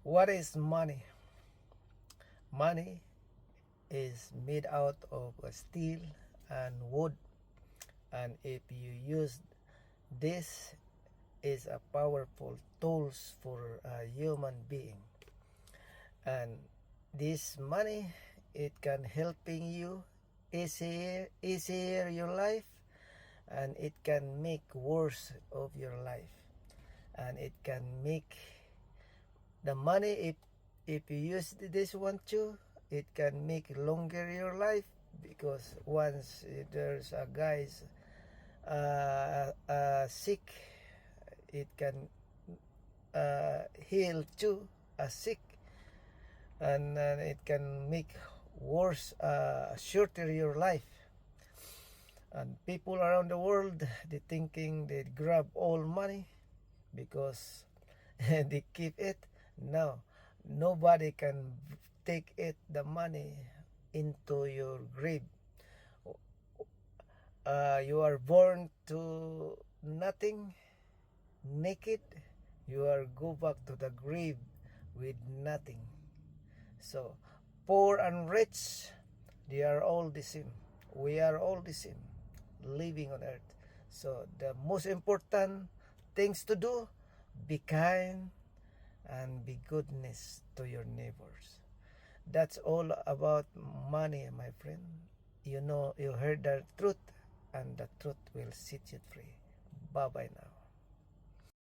What is money? Money is made out of steel and wood, and if you use this is a powerful tools for a human being, and this money, it can helping you easier your life, and it can make worse of your life, and it can make the money, if you use this one too, it can make longer your life, because once there's a guy's sick, it can heal too a sick, and it can make worse, shorter your life. And people around the world, they thinking they grab all money because they keep it. No, nobody can take it, the money, into your grave. You are born to nothing, naked. You are go back to the grave with nothing. So poor and rich, they are all the same. We are all the same, living on earth. So the most important things to do: be kind and be goodness to your neighbors. That's all about money, my friend. You know, you heard the truth, and the truth will set you free. Bye bye now.